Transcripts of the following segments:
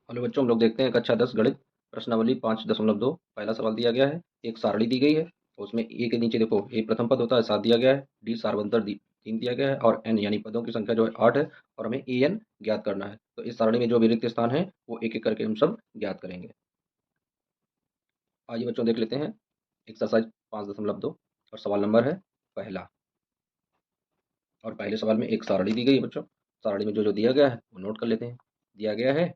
Hello बच्चों, हम लोग देखते हैं कक्षा 10 गणित प्रश्नावली 5.2। पहला सवाल दिया गया है। एक सारणी दी गई है, उसमें ए के नीचे देखो ए प्रथम पद होता है 7 दिया गया है, डी सार्वंतर 3 दिया गया है और एन यानी पदों की संख्या जो है 8 है और हमें ए एन ज्ञात करना है। तो इस सारणी में जो भी रिक्त स्थान है वो एक एक करके हम सब ज्ञात करेंगे। आइए बच्चों देख लेते हैं एक्सरसाइज 5.2 और सवाल नंबर है पहला। और पहले सवाल में एक सारणी दी गई है बच्चों। सारणी में जो जो दिया गया है वो नोट कर लेते हैं। दिया गया है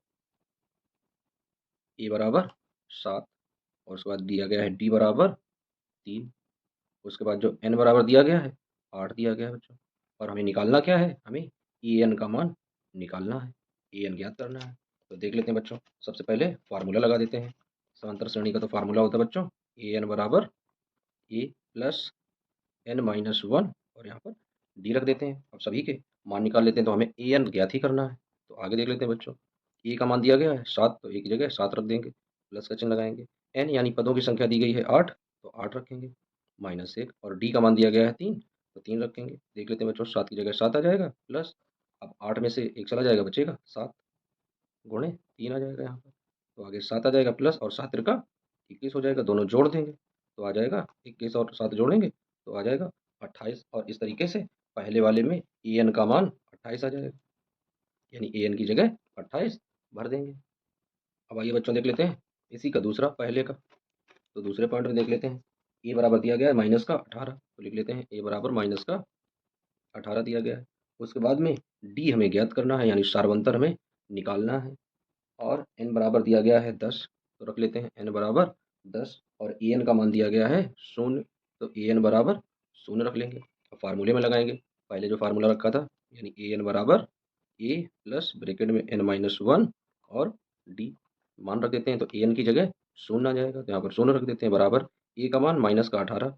ए बराबर 7 और उसके बाद दिया गया है डी बराबर 3। उसके बाद जो n बराबर दिया गया है 8 दिया गया है बच्चों। और हमें निकालना क्या है, हमें ई एन का मान निकालना है, ई एन ज्ञात करना है। तो देख लेते हैं बच्चों, सबसे पहले फार्मूला लगा देते हैं। समांतर श्रेणी का तो फार्मूला होता है बच्चों ए एन बराबर ए प्लस एन माइनस वन और यहाँ पर डी रख देते हैं। अब सभी के मान निकाल लेते हैं, तो हमें ए एन ज्ञात ही करना है। तो आगे देख लेते हैं बच्चों, ए का मान दिया गया है 7, तो ए की जगह 7 रख देंगे, प्लस का चिन्ह लगाएंगे। एन यानी पदों की संख्या दी गई है 8, तो 8 रखेंगे, माइनस 1 और डी का मान दिया गया है 3, तो 3 रखेंगे। देख लेते हैं बच्चों, 7 की जगह 7 आ जाएगा, प्लस अब 8 में से 1 चला जाएगा, बचेगा 7 गुणे 3 आ जाएगा यहाँ पर। तो आगे 7 आ जाएगा प्लस और 7 त्रिका 21 हो जाएगा, दोनों जोड़ देंगे तो आ जाएगा 21 और 7 जोड़ेंगे तो आ जाएगा 28। और इस तरीके से पहले वाले में ए एन का मान 28 आ जाएगा, यानी ए एन की जगह 28 भर देंगे। अब आइए बच्चों देख लेते हैं इसी का दूसरा पहले का। तो दूसरे पॉइंट में देख लेते हैं, ए बराबर दिया गया है माइनस का 18, तो लिख लेते हैं ए बराबर माइनस का 18 दिया गया है। उसके बाद में डी हमें ज्ञात करना है, यानी सार्वंतर हमें निकालना है। और n बराबर दिया गया है 10, तो रख लेते हैं n बराबर 10 और ए एन का मान दिया गया है 0, तो ए एन बराबर 0 रख लेंगे। अब फार्मूले में लगाएंगे, पहले जो फार्मूला रखा था, यानी ए एन बराबर ए प्लस ब्रैकेट में n माइनस वन और डी मान रख देते हैं। तो ए एन की जगह 0 आ जाएगा, तो यहाँ पर 0 रख देते हैं, बराबर ए का मान माइनस का 18,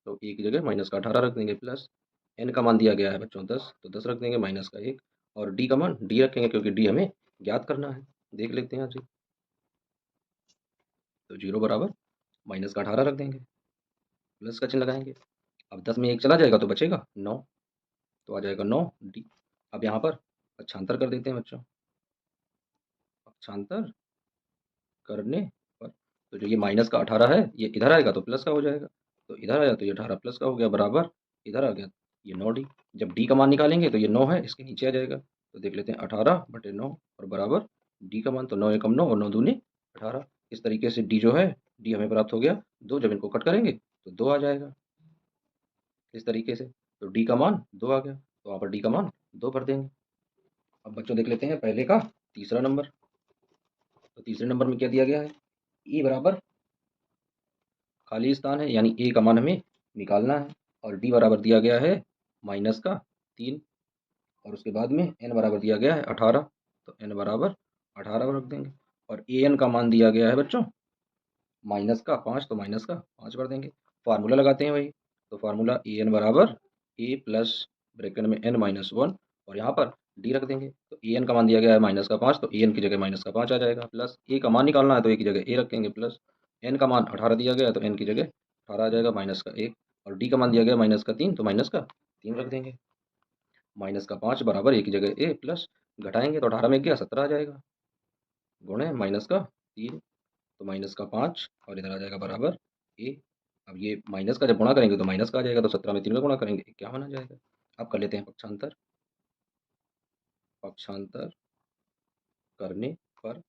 तो ए की जगह माइनस का 18 रख देंगे, प्लस एन का मान दिया गया है बच्चों 10, तो 10 रख देंगे, माइनस का 1 और डी का मान डी रखेंगे क्योंकि डी हमें ज्ञात करना है। देख लेते हैं यहाँ से, तो 0 बराबर माइनस का 18 रख देंगे, प्लस का चिन्ह लगाएंगे। अब 10 में 1 चला जाएगा तो बचेगा 9, तो आ जाएगा 9 डी। अब यहाँ पर पक्षांतर कर देते हैं बच्चों, पक्षांतर करने पर तो जो ये माइनस का 18 है ये इधर आएगा तो प्लस का हो जाएगा, तो इधर आया तो ये 18 प्लस का हो गया, बराबर इधर आ गया ये 9 डी। जब डी का मान निकालेंगे तो ये 9 है, इसके नीचे आ जाएगा, तो देख लेते हैं 18/9 और बराबर डी का मान, तो 9 एकम 9 और 9 दूनी 18। इस तरीके से डी जो है, डी हमें प्राप्त हो गया 2, जब इनको कट करेंगे तो 2 आ जाएगा इस तरीके से। तो डी का मान 2 आ गया, तो वहाँ पर डी का मान 2 भर देंगे। अब बच्चों देख लेते हैं पहले का तीसरा नंबर। तो तीसरे नंबर में क्या दिया गया है, ई बराबर खाली स्थान है, यानी ए का मान हमें निकालना है और डी बराबर दिया गया है माइनस का 3 और उसके बाद में एन बराबर दिया गया है 18, तो एन बराबर 18 रख देंगे। और ए एन का मान दिया गया है बच्चों माइनस का 5, तो माइनस का 5 कर देंगे। फार्मूला लगाते हैं वही, तो फार्मूला ए एन बराबर ए प्लस ब्रैकेट में एन माइनस वन और यहाँ पर डी रख देंगे। तो ए एन का मान दिया गया है माइनस का 5, तो ए एन की जगह माइनस का 5 आ जाएगा, प्लस ए का मान निकालना है तो ए की जगह ए रखेंगे, प्लस एन का मान 18 दिया गया है तो एन की जगह 18 आ जाएगा, माइनस का 1 और डी का मान दिया गया माइनस का 3, तो माइनस का 3 रख देंगे। माइनस का 5 बराबर ए की जगह ए, प्लस घटाएंगे तो 18 में गया 17 आ जाएगा, गुणे माइनस का 3, तो माइनस का 5 और इधर आ जाएगा बराबर ए। अब ये माइनस का जब गुणा करेंगे तो माइनस का आ जाएगा, तो 17 में 3 का गुणा करेंगे 51 आ जाएगा। अब कर लेते हैं पक्षांतर, पक्षांतर करने पर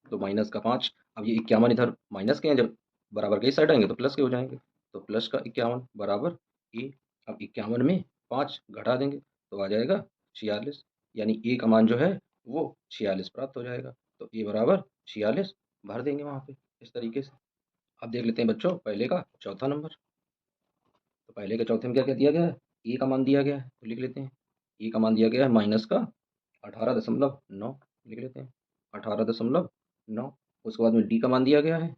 तो माइनस का 5, अब ये 51 इधर माइनस के हैं, जब बराबर के इस साइड आएंगे तो प्लस के हो जाएंगे, तो प्लस का 51 बराबर ए। अब 51 में 5 घटा देंगे तो आ जाएगा 46, यानी ए का मान जो है वो 46 प्राप्त हो जाएगा, तो ए बराबर 46 भर देंगे वहाँ पे इस तरीके से। अब देख लेते हैं बच्चों पहले का चौथा नंबर। तो पहले के चौथे में क्या क्या दिया गया है, ए का मान दिया गया है, तो लिख लेते हैं ए का मान दिया गया है माइनस का 18.9, लिख लेते हैं 18.9। उसके बाद में डी का मान दिया गया है,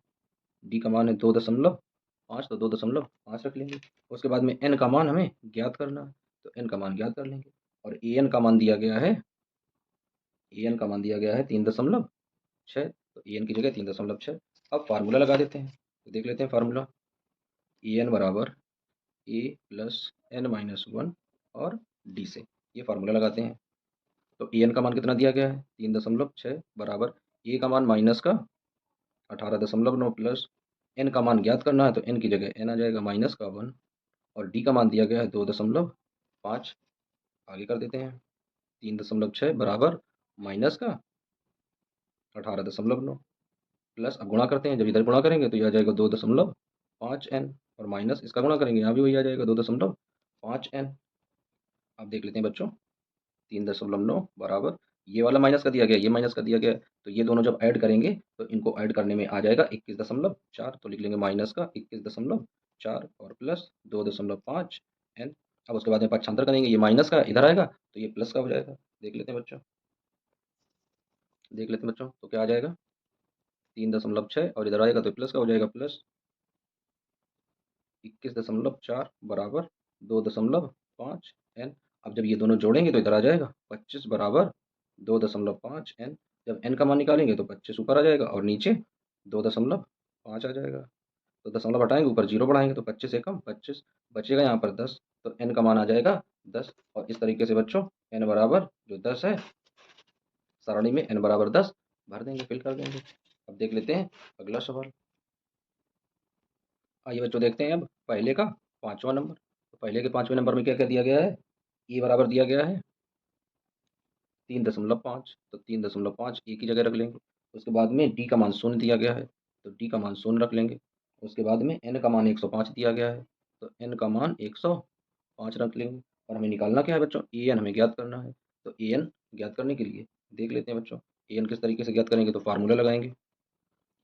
डी का मान है 2.5, तो 2.5 रख लेंगे। उसके बाद में एन का मान हमें ज्ञात करना है, तो एन का मान ज्ञात कर लेंगे। और ए एन का मान दिया गया है, ए एन का मान दिया गया है 3.6, तो ए एन की जगह 3.6। अब फार्मूला लगा देते हैं, तो देख लेते हैं फार्मूला ए एन बराबर ए प्लस एन माइनस वन और डी से ये फार्मूला लगाते हैं। तो ए एन का मान कितना दिया गया है 3.6 बराबर ए का मान माइनस का 18.9 प्लस एन का मान ज्ञात करना है तो एन की जगह एन आ जाएगा माइनस का 1 और डी का मान दिया गया है 2.5। आगे कर देते हैं 3.6 बराबर माइनस का 18.9 प्लस अब गुणा करते हैं। जब इधर गुणा करेंगे तो यह आ जाएगा 2.5n और माइनस इसका गुणा करेंगे यहाँ भी वही आ जाएगा 2.5n। अब देख लेते हैं बच्चों 3.9 बराबर ये वाला माइनस का दिया गया, ये माइनस का दिया गया, तो ये दोनों जब ऐड करेंगे तो इनको ऐड करने में आ जाएगा 21.4। तो लिख लेंगे माइनस का 21.4 और प्लस 2.5 एन। अब उसके बाद में पक्षांतर करेंगे, ये माइनस का इधर आएगा तो ये प्लस का हो जाएगा। देख लेते हैं बच्चों, देख लेते हैं बच्चों, तो क्या आ जाएगा 3.6 और इधर आएगा तो प्लस का हो जाएगा, प्लस 21.4 बराबर 2.5 एन। अब जब ये दोनों जोड़ेंगे तो इधर आ जाएगा 25 बराबर 2.5 एन। जब एन का मान निकालेंगे तो 25 ऊपर आ जाएगा और नीचे 2.5 आ जाएगा। तो दशमलव हटाएंगे, ऊपर जीरो बढ़ाएंगे तो 25 से कम 25 बचेगा यहाँ पर 10। तो एन का मान आ जाएगा 10। और इस तरीके से बच्चों एन बराबर जो 10 है सारणी में एन बराबर 10 भर देंगे, फिल कर देंगे। अब देख लेते हैं अगला सवाल। आइए बच्चों देखते हैं अब पहले का 5वां नंबर। तो पहले के 5वें नंबर में क्या क्या दिया गया है, ई बराबर दिया गया है 3.5। तो 3.5 ए की जगह रख लेंगे। उसके बाद में डी का मान 0 दिया गया है तो डी का मान 0 रख लेंगे। उसके बाद में एन का मान 105 दिया गया है तो एन का मान 105 रख लेंगे। और हमें निकालना क्या है बच्चों, ए एन हमें ज्ञात करना है। तो ए एन ज्ञात करने के लिए देख लेते हैं बच्चों, ए एन किस तरीके से ज्ञात करेंगे, तो फार्मूला लगाएंगे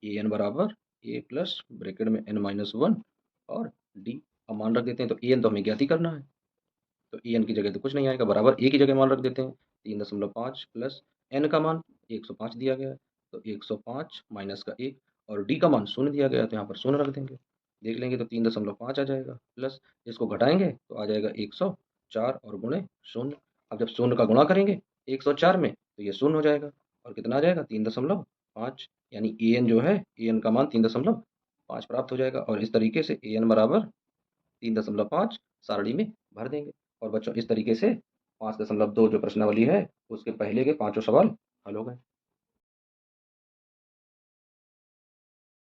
ए एन बराबर ए प्लस ब्रैकेट में एन माइनस 1 और डी। अब मान रख देते हैं, तो ए एन तो हमें ज्ञात ही करना है तो ए एन की जगह तो कुछ नहीं आएगा, बराबर ए की जगह मान रख देते हैं 3.5 प्लस एन का मान 105 दिया गया है तो 105 माइनस का 1 और डी का मान 0 दिया गया है तो यहाँ पर 0 रख देंगे। देख लेंगे तो 3.5 आ जाएगा, प्लस इसको घटाएंगे तो आ जाएगा 104 और गुणे 0। अब जब 0 का गुणा करेंगे 104 में तो ये 0 हो जाएगा और कितना आ जाएगा 3.5, यानी ए एन जो है ए एन का मान 3.5 प्राप्त हो जाएगा। और इस तरीके से ए एन बराबर 3.5 सारणी में भर देंगे। और बच्चों इस तरीके से 5.2 जो प्रश्नावली है उसके पहले के 5 सवाल हल हो गए।